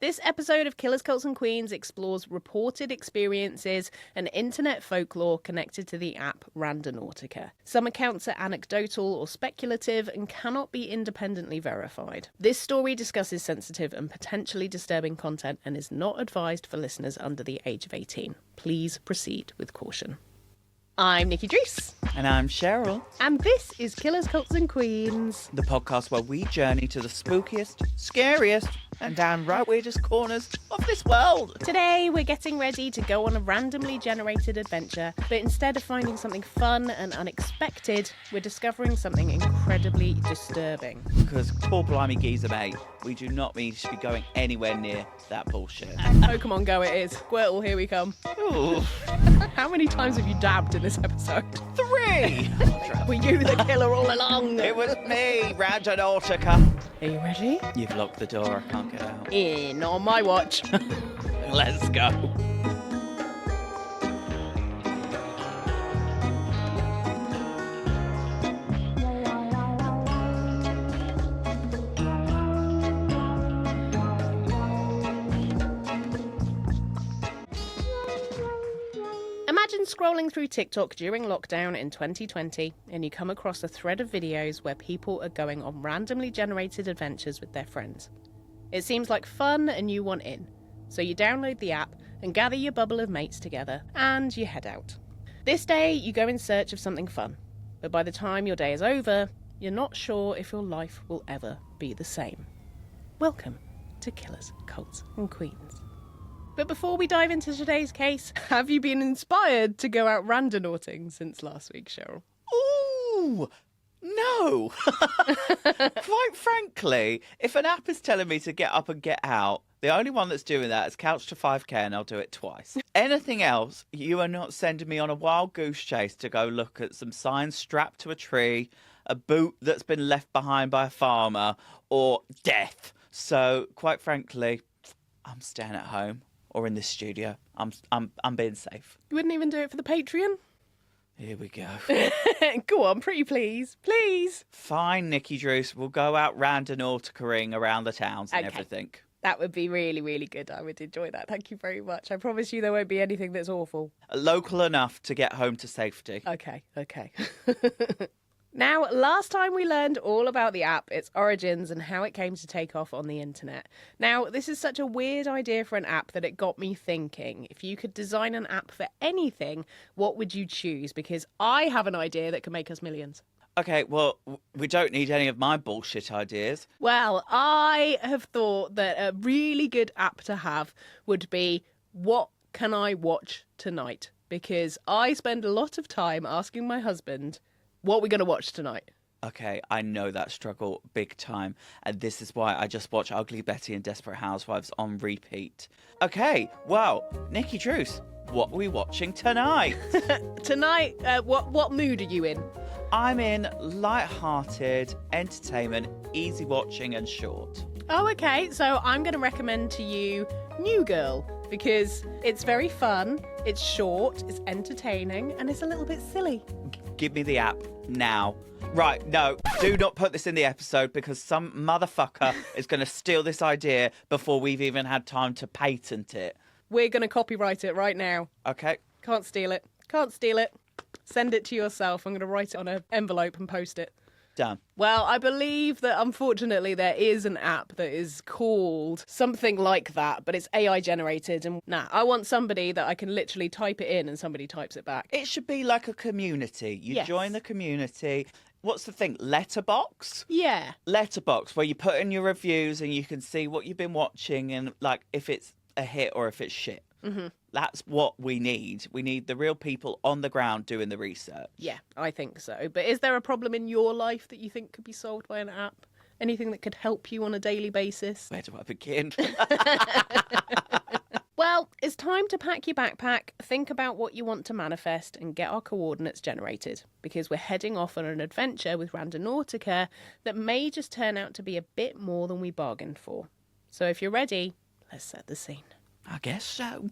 This episode of Killers, Cults and Queens explores reported experiences and internet folklore connected to the app Randonautica. Some accounts are anecdotal or speculative and cannot be independently verified. This story discusses sensitive and potentially disturbing content and is not advised for listeners under the age of 18. Please proceed with caution. I'm Nikki Druce. And I'm Cheryl. And this is Killers, Cults and Queens, The podcast where we journey to the spookiest, scariest, and downright weirdest corners of this world. Today, we're getting ready to go on a randomly generated adventure, but instead of finding something fun and unexpected, we're discovering something incredibly disturbing. Because poor blimey geezer, mate, we do not need to be going anywhere near that bullshit. Pokemon Go it is. Squirtle, here we come. Ooh. How many times have you dabbed in this episode? 3! Were you the killer all along? It was me, Randonautica. Are you ready? You've locked the door, I can't get out. In on my watch. Let's go. Imagine scrolling through TikTok during lockdown in 2020 and you come across a thread of videos where people are going on randomly generated adventures with their friends. It seems like fun and you want in, so you download the app and gather your bubble of mates together and you head out. This day you go in search of something fun, but by the time your day is over, you're not sure if your life will ever be the same. Welcome to Killers, Cults and Queens. But before we dive into today's case, have you been inspired to go out randonauting since last week, Cheryl? Ooh! No! Quite frankly, if an app is telling me to get up and get out, the only one that's doing that is Couch to 5k and I'll do it twice. Anything else, you are not sending me on a wild goose chase to go look at some signs strapped to a tree, a boot that's been left behind by a farmer, or death. So, quite frankly, I'm staying at home or in the studio. I'm being safe. You wouldn't even do it for the Patreon? Here we go. Go on, pretty please. Please. Fine, Nikki Druce. We'll go out Randonautica-ing around the towns and everything. That would be really, really good. I would enjoy that. Thank you very much. I promise you there won't be anything that's awful. Local enough to get home to safety. Okay. Now, last time we learned all about the app, its origins, and how it came to take off on the internet. Now, this is such a weird idea for an app that it got me thinking. If you could design an app for anything, what would you choose? Because I have an idea that could make us millions. Okay, well, we don't need any of my bullshit ideas. Well, I have thought that a really good app to have would be, what can I watch tonight? Because I spend a lot of time asking my husband, what are we going to watch tonight? Okay, I know that struggle big time. And this is why I just watch Ugly Betty and Desperate Housewives on repeat. Okay, well, Nikki Druce, what are we watching tonight? Tonight, what mood are you in? I'm in light-hearted entertainment, easy watching and short. Oh, okay. So I'm going to recommend to you New Girl because it's very fun, it's short, it's entertaining, and it's a little bit silly. Give me the app now. Right, no, do not put this in the episode because some motherfucker is going to steal this idea before we've even had time to patent it. We're going to copyright it right now. Okay. Can't steal it. Send it to yourself. I'm going to write it on an envelope and post it. Done. Well, I believe that unfortunately there is an app that is called something like that, but it's AI generated. And I want somebody that I can literally type it in and somebody types it back. It should be like a community. You join the community. What's the thing? Letterbox? Yeah. Letterbox, where you put in your reviews and you can see what you've been watching and like if it's a hit or if it's shit. Mm-hmm. That's what we need. We need the real people on the ground doing the research. Yeah, I think so. But is there a problem in your life that you think could be solved by an app? Anything that could help you on a daily basis? Where do I begin? Well, it's time to pack your backpack, think about what you want to manifest, and get our coordinates generated. Because we're heading off on an adventure with Randonautica that may just turn out to be a bit more than we bargained for. So if you're ready, let's set the scene. I guess so.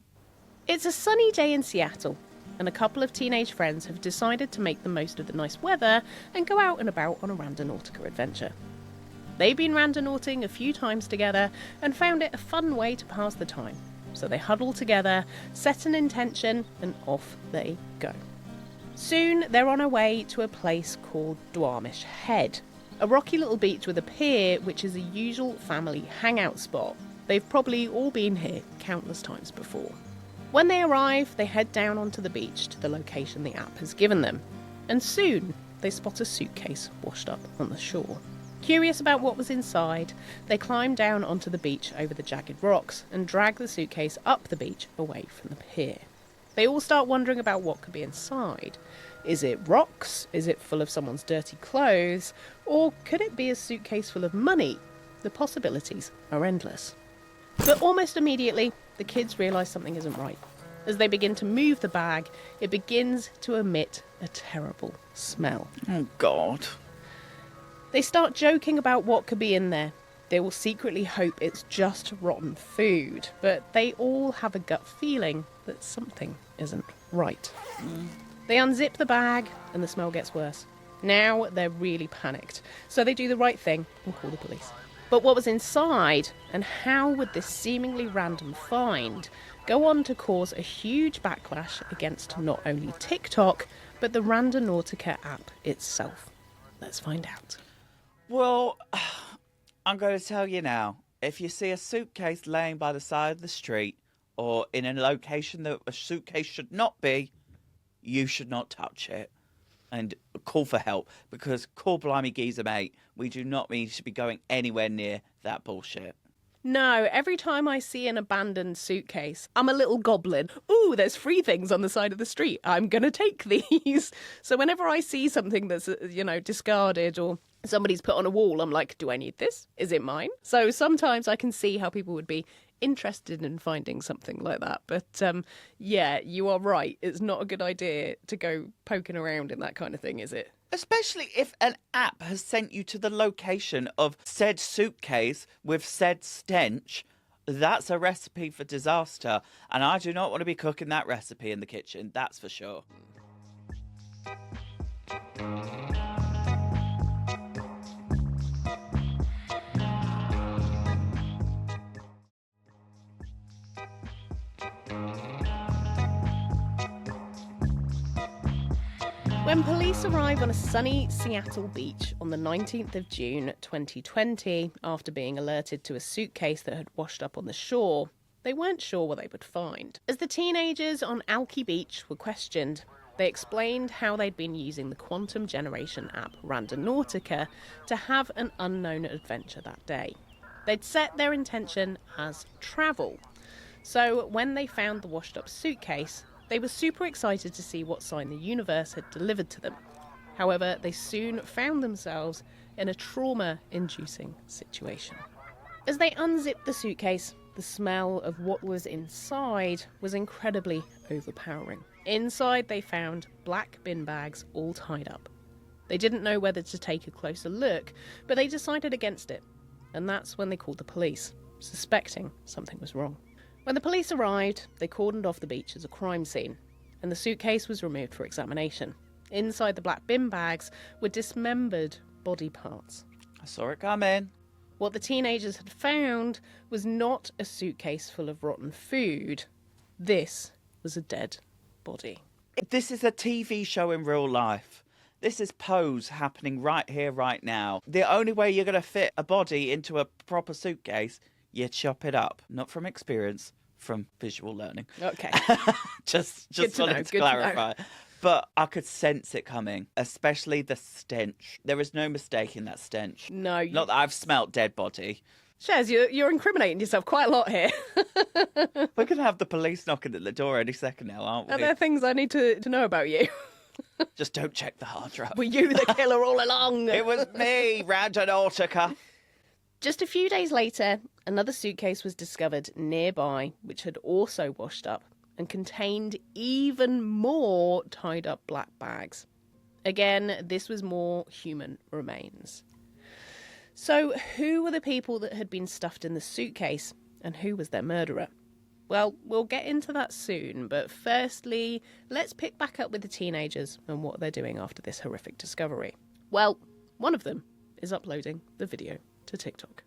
It's a sunny day in Seattle, and a couple of teenage friends have decided to make the most of the nice weather and go out and about on a Randonautica adventure. They've been randonauting a few times together and found it a fun way to pass the time. So they huddle together, set an intention, and off they go. Soon they're on their way to a place called Dwarmish Head, a rocky little beach with a pier which is a usual family hangout spot. They've probably all been here countless times before. When they arrive, they head down onto the beach to the location the app has given them, and soon they spot a suitcase washed up on the shore. Curious about what was inside, they climb down onto the beach over the jagged rocks and drag the suitcase up the beach away from the pier. They all start wondering about what could be inside. Is it rocks? Is it full of someone's dirty clothes? Or could it be a suitcase full of money? The possibilities are endless. But almost immediately, the kids realise something isn't right. As they begin to move the bag, it begins to emit a terrible smell. Oh, God. They start joking about what could be in there. They will secretly hope it's just rotten food, but they all have a gut feeling that something isn't right. They unzip the bag and the smell gets worse. Now they're really panicked, so they do the right thing and call the police. But what was inside, and how would this seemingly random find go on to cause a huge backlash against not only TikTok, but the Randonautica app itself? Let's find out. Well, I'm going to tell you now. If you see a suitcase laying by the side of the street or in a location that a suitcase should not be, you should not touch it. And call for help, because call blimey geezer, mate. We do not mean to be going anywhere near that bullshit. No, every time I see an abandoned suitcase, I'm a little goblin. Ooh, there's free things on the side of the street. I'm going to take these. So whenever I see something that's, discarded or somebody's put on a wall, I'm like, do I need this? Is it mine? So sometimes I can see how people would be interested in finding something like that. But yeah, you are right. It's not a good idea to go poking around in that kind of thing, is it? Especially if an app has sent you to the location of said suitcase with said stench. That's a recipe for disaster. And I do not want to be cooking that recipe in the kitchen, that's for sure. When police arrive on a sunny Seattle beach on the 19th of June 2020, after being alerted to a suitcase that had washed up on the shore, they weren't sure what they would find. As the teenagers on Alki Beach were questioned, they explained how they'd been using the quantum generation app Randonautica to have an unknown adventure that day. They'd set their intention as travel. So when they found the washed up suitcase, they were super excited to see what sign the universe had delivered to them. However, they soon found themselves in a trauma-inducing situation. As they unzipped the suitcase, the smell of what was inside was incredibly overpowering. Inside, they found black bin bags all tied up. They didn't know whether to take a closer look, but they decided against it. And that's when they called the police, suspecting something was wrong. When the police arrived, they cordoned off the beach as a crime scene, and the suitcase was removed for examination. Inside the black bin bags were dismembered body parts. I saw it coming. What the teenagers had found was not a suitcase full of rotten food. This was a dead body. This is a TV show in real life. This is Pose happening right here, right now. The only way you're going to fit a body into a proper suitcase, you chop it up. Not from experience, from visual learning. Okay. just wanted to clarify. But I could sense it coming, especially the stench. There is no mistaking that stench. No. Not that I've smelt dead body. Shez, you're incriminating yourself quite a lot here. We're going to have the police knocking at the door any second now, aren't we? Are there things I need to know about you? Just don't check the hard drive. Were you the killer all along? It was me, Randonautica. Just a few days later, another suitcase was discovered nearby, which had also washed up and contained even more tied up black bags. Again, this was more human remains. So who were the people that had been stuffed in the suitcase, and who was their murderer? Well, we'll get into that soon, but firstly, let's pick back up with the teenagers and what they're doing after this horrific discovery. Well, one of them is uploading the video to TikTok.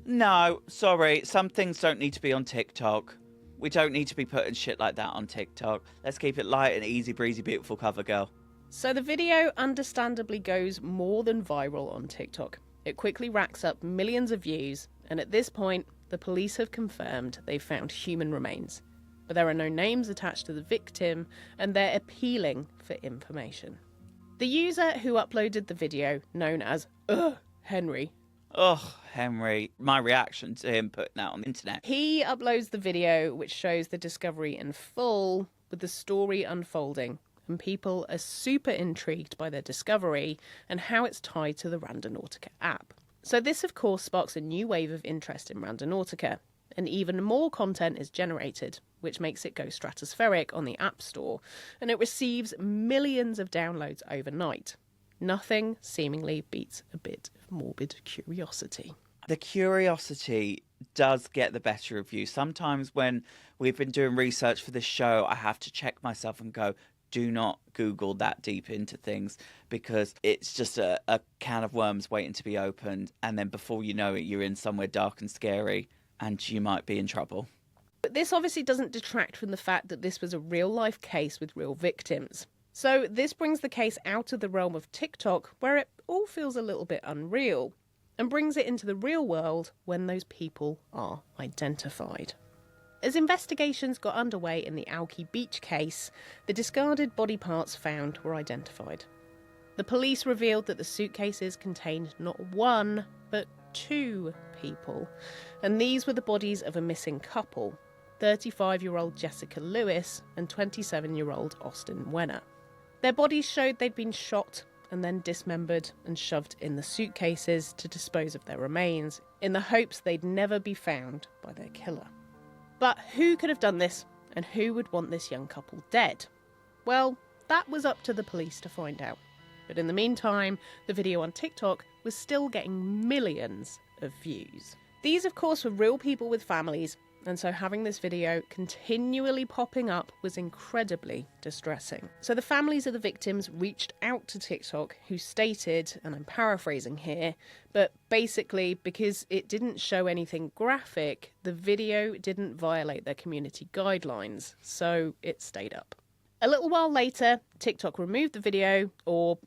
No, sorry. Some things don't need to be on TikTok. We don't need to be putting shit like that on TikTok. Let's keep it light and easy breezy, beautiful cover girl. So the video understandably goes more than viral on TikTok. It quickly racks up millions of views, and at this point, the police have confirmed they've found human remains. But there are no names attached to the victim, and they're appealing for information. The user who uploaded the video, known as Henry. Ugh, Henry. My reaction to him putting that on the internet. He uploads the video which shows the discovery in full, with the story unfolding, and people are super intrigued by their discovery and how it's tied to the Randonautica app. So this, of course, sparks a new wave of interest in Randonautica, and even more content is generated, which makes it go stratospheric on the App Store, and it receives millions of downloads overnight. Nothing seemingly beats a bit of morbid curiosity. The curiosity does get the better of you. Sometimes when we've been doing research for this show, I have to check myself and go, do not Google that deep into things, because it's just a can of worms waiting to be opened. And then before you know it, you're in somewhere dark and scary and you might be in trouble. But this obviously doesn't detract from the fact that this was a real-life case with real victims. So this brings the case out of the realm of TikTok, where it all feels a little bit unreal, and brings it into the real world when those people are identified. As investigations got underway in the Alki Beach case, the discarded body parts found were identified. The police revealed that the suitcases contained not one, but 2 people, and these were the bodies of a missing couple, 35-year-old Jessica Lewis and 27-year-old Austin Wenner. Their bodies showed they'd been shot and then dismembered and shoved in the suitcases to dispose of their remains, in the hopes they'd never be found by their killer. But who could have done this, and who would want this young couple dead? Well, that was up to the police to find out. But in the meantime, the video on TikTok was still getting millions of views. These, of course, were real people with families, and so having this video continually popping up was incredibly distressing. So the families of the victims reached out to TikTok, who stated, and I'm paraphrasing here, but basically because it didn't show anything graphic, the video didn't violate their community guidelines, so it stayed up. A little while later, TikTok removed the video, or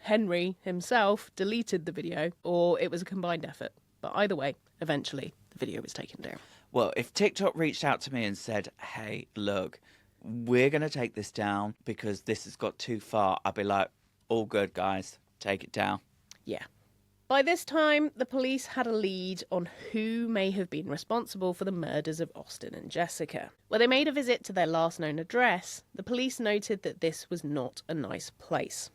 Henry himself deleted the video, or it was a combined effort. But either way, eventually the video was taken down. Well, if TikTok reached out to me and said, hey, look, we're going to take this down because this has got too far, I'd be like, all good, guys, take it down. Yeah. By this time, the police had a lead on who may have been responsible for the murders of Austin and Jessica. When they made a visit to their last known address, the police noted that this was not a nice place.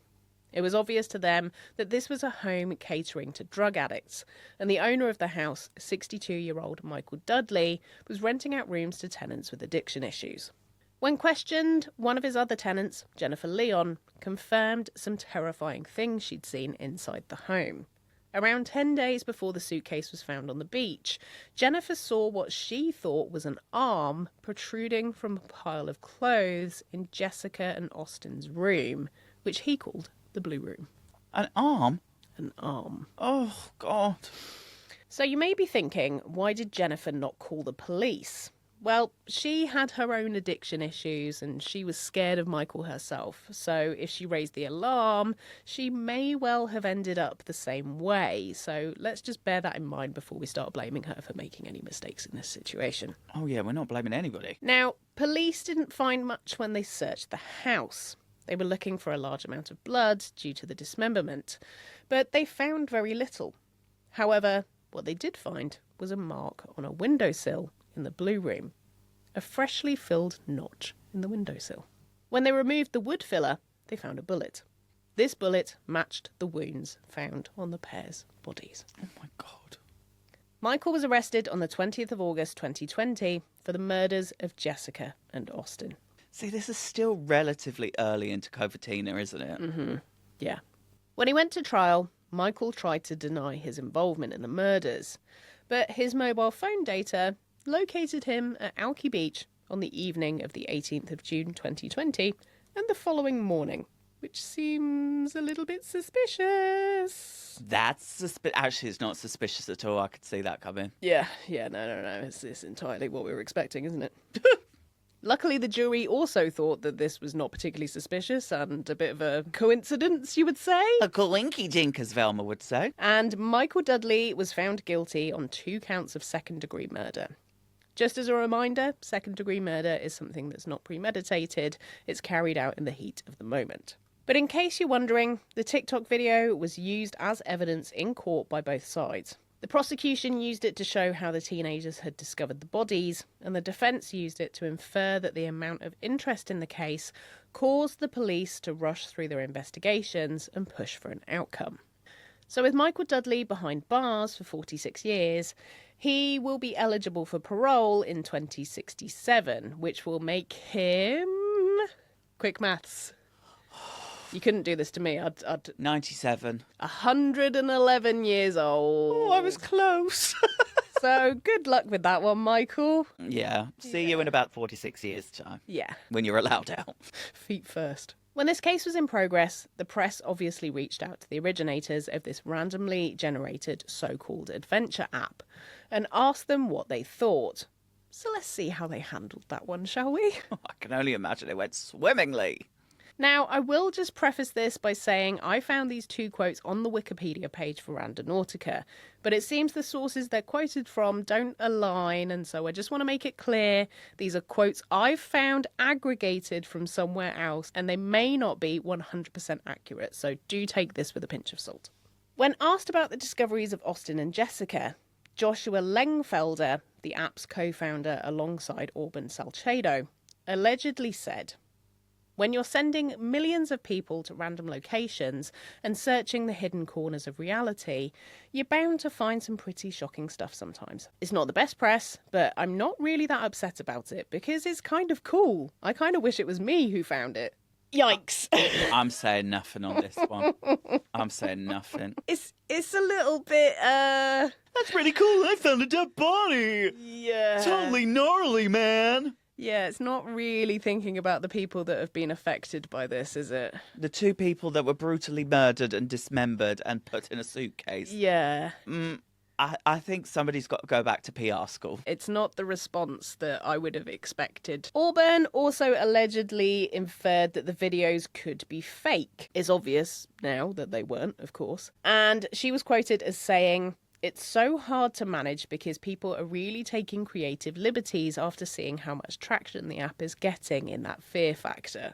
It was obvious to them that this was a home catering to drug addicts, and the owner of the house, 62-year-old Michael Dudley, was renting out rooms to tenants with addiction issues. When questioned, one of his other tenants, Jennifer Leon, confirmed some terrifying things she'd seen inside the home. Around 10 days before the suitcase was found on the beach, Jennifer saw what she thought was an arm protruding from a pile of clothes in Jessica and Austin's room, which he called the Blue Room. An arm? An arm. Oh, God. So you may be thinking, why did Jennifer not call the police? Well, she had her own addiction issues and she was scared of Michael herself. So if she raised the alarm, she may well have ended up the same way. So let's just bear that in mind before we start blaming her for making any mistakes in this situation. Oh, yeah, we're not blaming anybody. Now, police didn't find much when they searched the house. They were looking for a large amount of blood due to the dismemberment, but they found very little. However, what they did find was a mark on a windowsill in the Blue Room, a freshly filled notch in the windowsill. When they removed the wood filler, they found a bullet. This bullet matched the wounds found on the pair's bodies. Oh my God. Michael was arrested on the 20th of August 2020 for the murders of Jessica and Austin. See, this is still relatively early into Covatina, isn't it? Mm-hmm. Yeah. When he went to trial, Michael tried to deny his involvement in the murders, but his mobile phone data located him at Alki Beach on the evening of the 18th of June 2020 and the following morning. which seems a little bit suspicious. Actually, it's not suspicious at all. I could see that coming. Yeah, no. It's entirely what we were expecting, isn't it? Luckily, the jury also thought that this was not particularly suspicious and a bit of a coincidence, you would say. A coinky dink, as Velma would say. And Michael Dudley was found guilty on 2 counts of second-degree murder. Just as a reminder, second-degree murder is something that's not premeditated. It's carried out in the heat of the moment. But in case you're wondering, the TikTok video was used as evidence in court by both sides. The prosecution used it to show how the teenagers had discovered the bodies, and the defence used it to infer that the amount of interest in the case caused the police to rush through their investigations and push for an outcome. So with Michael Dudley behind bars for 46 years, he will be eligible for parole in 2067, which will make him... Quick maths. You couldn't do this to me. I'd 97. 111 years old. Oh, I was close. So good luck with that one, Michael. Yeah. See you in about 46 years' time. Yeah. When you're allowed out. Feet first. When this case was in progress, the press obviously reached out to the originators of this randomly generated so-called adventure app and asked them what they thought. So let's see how they handled that one, shall we? I can only imagine it went swimmingly. Now, I will just preface this by saying I found these 2 quotes on the Wikipedia page for Randonautica, but it seems the sources they're quoted from don't align, and so I just want to make it clear these are quotes I've found aggregated from somewhere else, and they may not be 100% accurate, so do take this with a pinch of salt. When asked about the discoveries of Austin and Jessica, Joshua Lengfelder, the app's co-founder alongside Auburn Salcedo, allegedly said, "When you're sending millions of people to random locations and searching the hidden corners of reality, you're bound to find some pretty shocking stuff sometimes. It's not the best press, but I'm not really that upset about it because it's kind of cool. I kind of wish it was me who found it." Yikes. I'm saying nothing on this one. I'm saying nothing. It's a little bit, That's pretty cool. I found a dead body. Yeah. Totally gnarly, man. Yeah, it's not really thinking about the people that have been affected by this, is it? The 2 people that were brutally murdered and dismembered and put in a suitcase. Yeah. I think somebody's got to go back to PR school. It's not the response that I would have expected. Auburn also allegedly inferred that the videos could be fake. It's obvious now that they weren't, of course. And she was quoted as saying, "It's so hard to manage because people are really taking creative liberties after seeing how much traction the app is getting in that fear factor."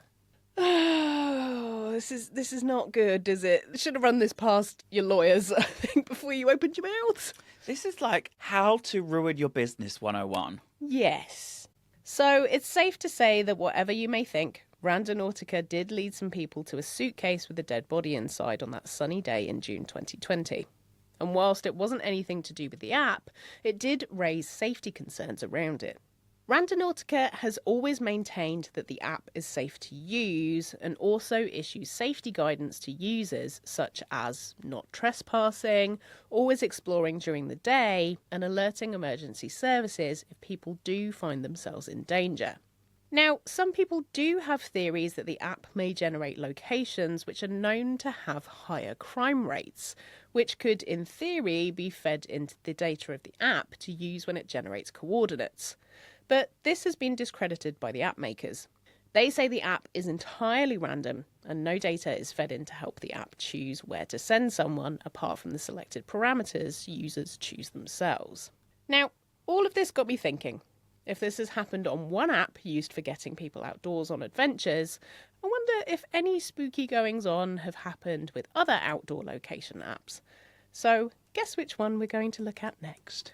Oh, this is not good, is it? Should have run this past your lawyers, I think, before you opened your mouths. This is like how to ruin your business 101. Yes. So it's safe to say that whatever you may think, Randonautica did lead some people to a suitcase with a dead body inside on that sunny day in June 2020. And whilst it wasn't anything to do with the app, it did raise safety concerns around it. Randonautica has always maintained that the app is safe to use and also issues safety guidance to users such as not trespassing, always exploring during the day, and alerting emergency services if people do find themselves in danger. Now, some people do have theories that the app may generate locations which are known to have higher crime rates, which could, in theory, be fed into the data of the app to use when it generates coordinates. But this has been discredited by the app makers. They say the app is entirely random and no data is fed in to help the app choose where to send someone apart from the selected parameters users choose themselves. Now, all of this got me thinking. If this has happened on one app used for getting people outdoors on adventures, I wonder if any spooky goings-on have happened with other outdoor location apps. So, guess which one we're going to look at next?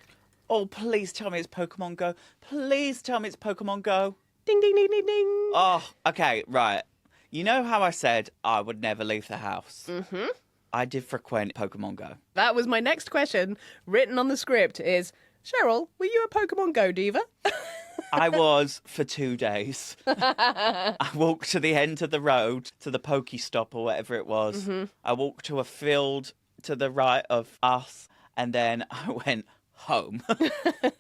Oh, please tell me it's Pokemon Go. Please tell me it's Pokemon Go. Ding, ding, ding, ding, ding. Oh, okay, right. You know how I said I would never leave the house? Mm-hmm. I did frequent Pokemon Go. That was my next question, written on the script, is, Cheryl, were you a Pokemon Go diva? I was for 2 days. I walked to the end of the road, to the Pokestop or whatever it was. Mm-hmm. I walked to a field to the right of us, and then I went home.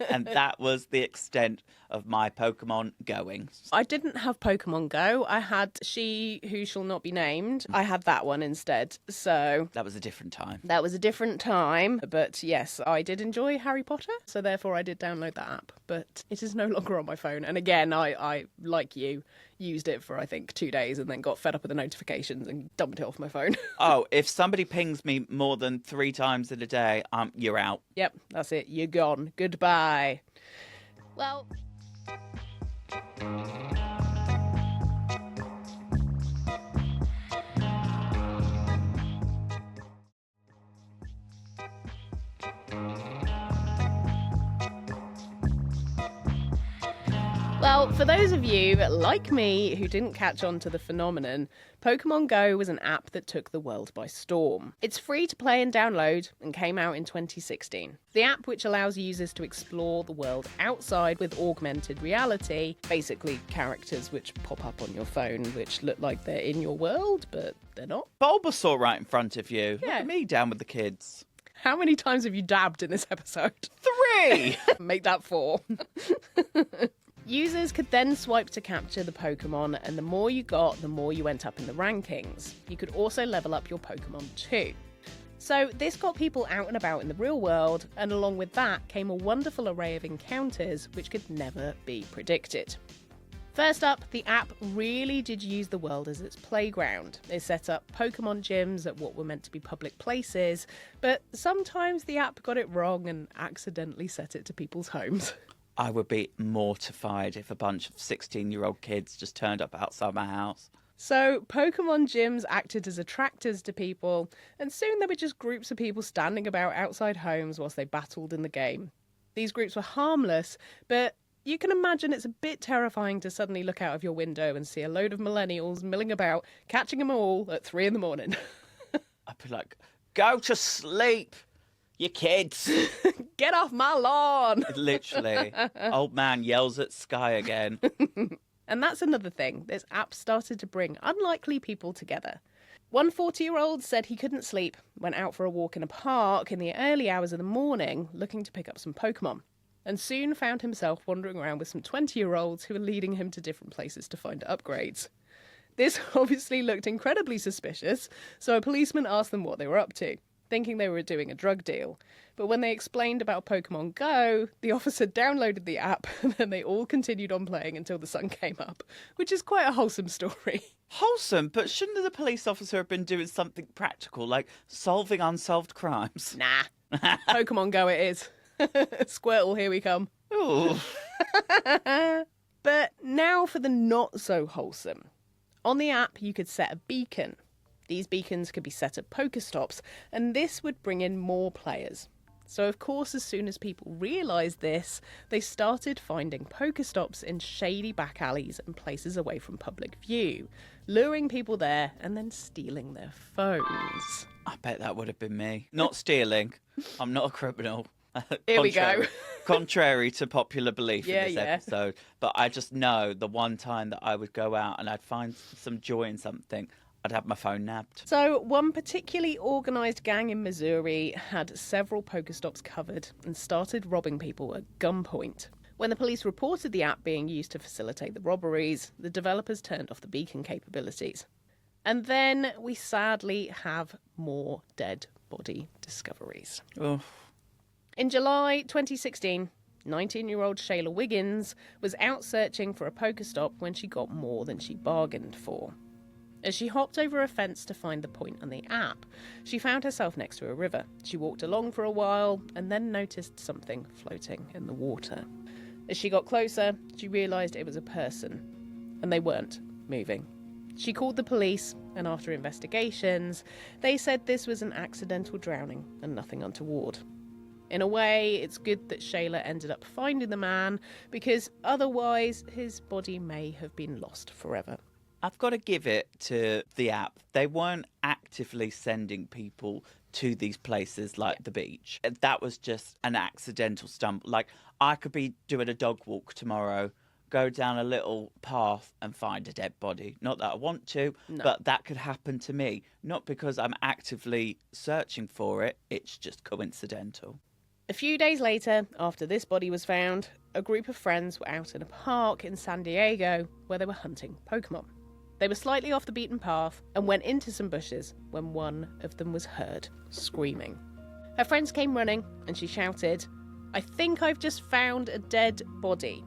And that was the extent of my Pokemon goings. I didn't have Pokemon Go. I had She Who Shall Not Be Named. I had that one instead. So That was a different time. that was a different time. But yes, I did enjoy Harry Potter. So therefore I did download that app. But it is no longer on my phone. And again, I like you, used it for, I think, 2 days and then got fed up with the notifications and dumped it off my phone. Oh, if somebody pings me more than 3 times in a day, you're out. Yep, that's it. You're gone. Goodbye. Well... Well, for those of you, like me, who didn't catch on to the phenomenon, Pokemon Go was an app that took the world by storm. It's free to play and download and came out in 2016. The app which allows users to explore the world outside with augmented reality, basically characters which pop up on your phone which look like they're in your world, but they're not. Bulbasaur right in front of you. Yeah. Look at me down with the kids. How many times have you dabbed in this episode? 3! Make that 4. Users could then swipe to capture the Pokemon, and the more you got, the more you went up in the rankings. You could also level up your Pokemon too. So this got people out and about in the real world, and along with that came a wonderful array of encounters which could never be predicted. First up, the app really did use the world as its playground. It set up Pokemon gyms at what were meant to be public places, but sometimes the app got it wrong and accidentally set it to people's homes. I would be mortified if a bunch of 16-year-old kids just turned up outside my house. So, Pokemon gyms acted as attractors to people, and soon there were just groups of people standing about outside homes whilst they battled in the game. These groups were harmless, but you can imagine it's a bit terrifying to suddenly look out of your window and see a load of millennials milling about, catching them all at 3 a.m. I'd be like, go to sleep, you kids. Get off my lawn! Literally. Old man yells at sky again. And that's another thing. This app started to bring unlikely people together. One 40-year-old said he couldn't sleep, went out for a walk in a park in the early hours of the morning looking to pick up some Pokemon, and soon found himself wandering around with some 20-year-olds who were leading him to different places to find upgrades. This obviously looked incredibly suspicious, so a policeman asked them what they were up to, thinking they were doing a drug deal. But when they explained about Pokemon Go, the officer downloaded the app and then they all continued on playing until the sun came up, which is quite a wholesome story. Wholesome, but shouldn't the police officer have been doing something practical, like solving unsolved crimes? Nah. Pokemon Go it is. Squirtle, here we come. Ooh. But now for the not so wholesome. On the app, you could set a beacon. These beacons could be set at Pokestops, and this would bring in more players. So, of course, as soon as people realised this, they started finding Pokestops in shady back alleys and places away from public view, luring people there and then stealing their phones. I bet that would have been me. Not stealing. I'm not a criminal. Here we go. Contrary to popular belief Yeah, in this yeah. episode. But I just know the one time that I would go out and I'd find some joy in something, I'd have my phone nabbed. So, one particularly organised gang in Missouri had several Pokestops covered and started robbing people at gunpoint. When the police reported the app being used to facilitate the robberies, the developers turned off the beacon capabilities. And then we sadly have more dead body discoveries. Oh. In July 2016, 19-year-old Shayla Wiggins was out searching for a Pokestop when she got more than she bargained for. As she hopped over a fence to find the point on the app, she found herself next to a river. She walked along for a while and then noticed something floating in the water. As she got closer, she realised it was a person, and they weren't moving. She called the police, and after investigations, they said this was an accidental drowning and nothing untoward. In a way, it's good that Shayla ended up finding the man, because otherwise his body may have been lost forever. I've got to give it to the app. They weren't actively sending people to these places like the beach. That was just an accidental stumble. Like, I could be doing a dog walk tomorrow, go down a little path and find a dead body. Not that I want to, but that could happen to me. Not because I'm actively searching for it, it's just coincidental. A few days later, after this body was found, a group of friends were out in a park in San Diego where they were hunting Pokemon. They were slightly off the beaten path and went into some bushes when one of them was heard screaming. Her friends came running and she shouted, "I think I've just found a dead body."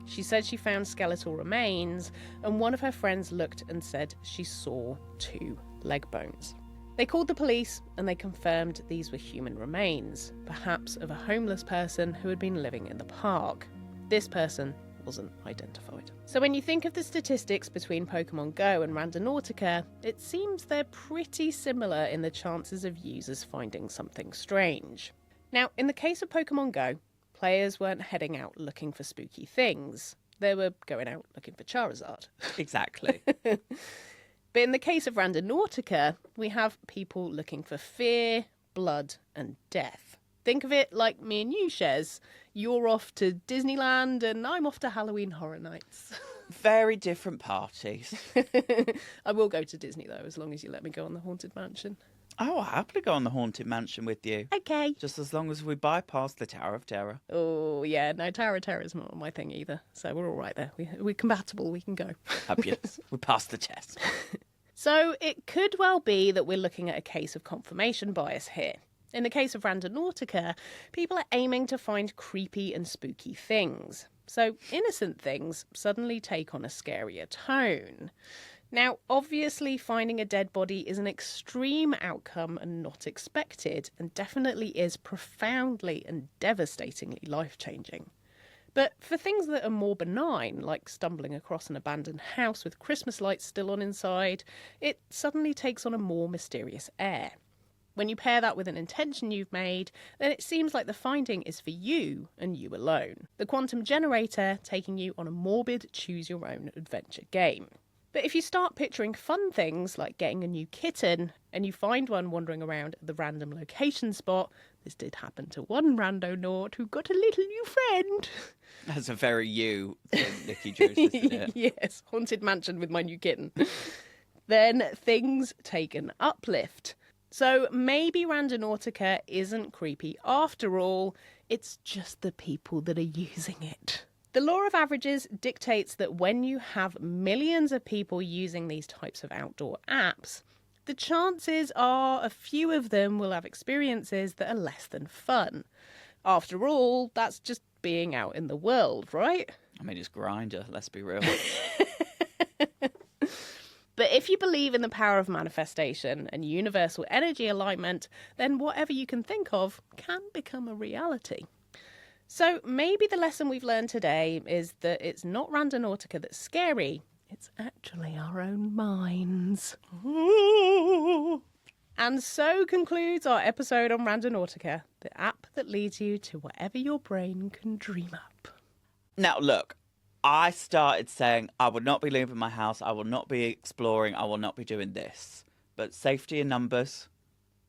She said she found skeletal remains, and one of her friends looked and said she saw 2 leg bones. They called the police and they confirmed these were human remains, perhaps of a homeless person who had been living in the park. This person wasn't identified. So when you think of the statistics between Pokemon Go and Randonautica, it seems they're pretty similar in the chances of users finding something strange. Now, in the case of Pokemon Go, players weren't heading out looking for spooky things. They were going out looking for Charizard. Exactly. But in the case of Randonautica, we have people looking for fear, blood, and death. Think of it like me and you, Shez. You're off to Disneyland and I'm off to Halloween Horror Nights. Very different parties. I will go to Disney, though, as long as you let me go on the Haunted Mansion. Oh, I'll happily go on the Haunted Mansion with you. Okay. Just as long as we bypass the Tower of Terror. Oh, yeah. No, Tower of Terror is not my thing either. So we're all right there. We're compatible. We can go. Fabulous. We passed the test. So it could well be that we're looking at a case of confirmation bias here. In the case of Randonautica, people are aiming to find creepy and spooky things. So innocent things suddenly take on a scarier tone. Now, obviously, finding a dead body is an extreme outcome and not expected, and definitely is profoundly and devastatingly life-changing. But for things that are more benign, like stumbling across an abandoned house with Christmas lights still on inside, it suddenly takes on a more mysterious air. When you pair that with an intention you've made, then it seems like the finding is for you and you alone. The quantum generator taking you on a morbid choose-your-own-adventure game. But if you start picturing fun things like getting a new kitten and you find one wandering around at the random location spot, this did happen to one randonaut who got a little new friend. That's a very you thing, Nikki Druce, isn't it? Yes, Haunted Mansion with my new kitten. Then things take an uplift. So maybe Randonautica isn't creepy after all, it's just the people that are using it. The law of averages dictates that when you have millions of people using these types of outdoor apps, the chances are a few of them will have experiences that are less than fun. After all, that's just being out in the world, right? I mean, it's Grindr, let's be real. But if you believe in the power of manifestation and universal energy alignment, then whatever you can think of can become a reality. So maybe the lesson we've learned today is that it's not Randonautica that's scary, it's actually our own minds. And so concludes our episode on Randonautica, the app that leads you to whatever your brain can dream up. Now, look, I started saying I would not be leaving my house, I will not be exploring, I will not be doing this. But safety in numbers,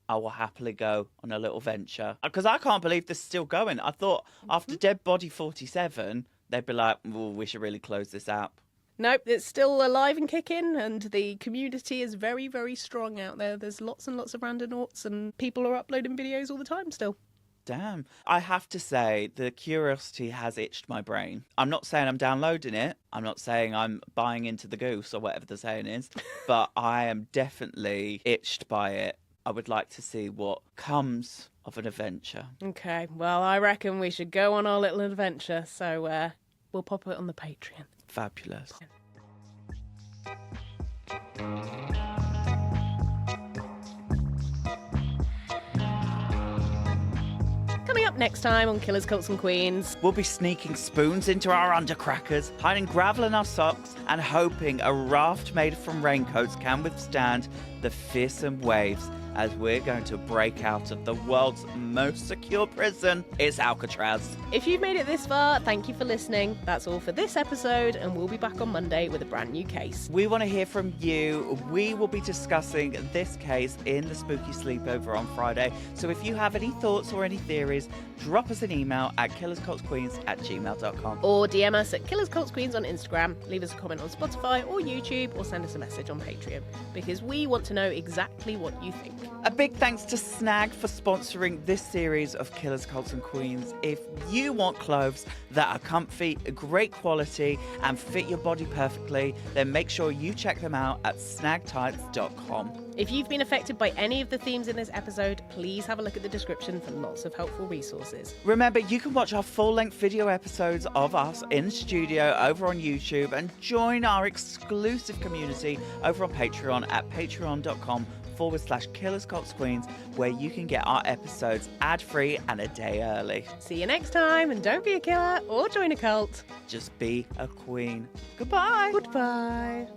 I will happily go on a little venture. Because I can't believe this is still going. I thought after Dead Body 47, they'd be like, well, we should really close this app. Nope, it's still alive and kicking, and the community is very, very strong out there. There's lots and lots of randonauts, and people are uploading videos all the time still. Damn. I have to say, the curiosity has itched my brain. I'm not saying I'm downloading it. I'm not saying I'm buying into the goose or whatever the saying is. But I am definitely itched by it. I would like to see what comes of an adventure. Okay, well, I reckon we should go on our little adventure. So we'll pop it on the Patreon. Fabulous. Coming up next time on Killers, Cults and Queens. We'll be sneaking spoons into our undercrackers, hiding gravel in our socks, and hoping a raft made from raincoats can withstand the fearsome waves as we're going to break out of the world's most secure prison. It's Alcatraz. If you've made it this far, thank you for listening. That's all for this episode, and we'll be back on Monday with a brand new case. We want to hear from you. We will be discussing this case in the Spooky Sleepover on Friday. So if you have any thoughts or any theories, drop us an email at killerscultsqueens@gmail.com. Or DM us at Killers, Cults, Queens on Instagram, leave us a comment on Spotify or YouTube, or send us a message on Patreon, because we want to know exactly what you think. A big thanks to Snag for sponsoring this series of Killers, Cults and Queens. If you want clothes that are comfy, great quality, and fit your body perfectly, then make sure you check them out at snagtights.com. If you've been affected by any of the themes in this episode, please have a look at the description for lots of helpful resources. Remember, you can watch our full-length video episodes of us in studio over on YouTube and join our exclusive community over on Patreon at patreon.com/Killers, Cults, Queens, where you can get our episodes ad-free and a day early. See you next time, and don't be a killer or join a cult. Just be a queen. Goodbye. Goodbye.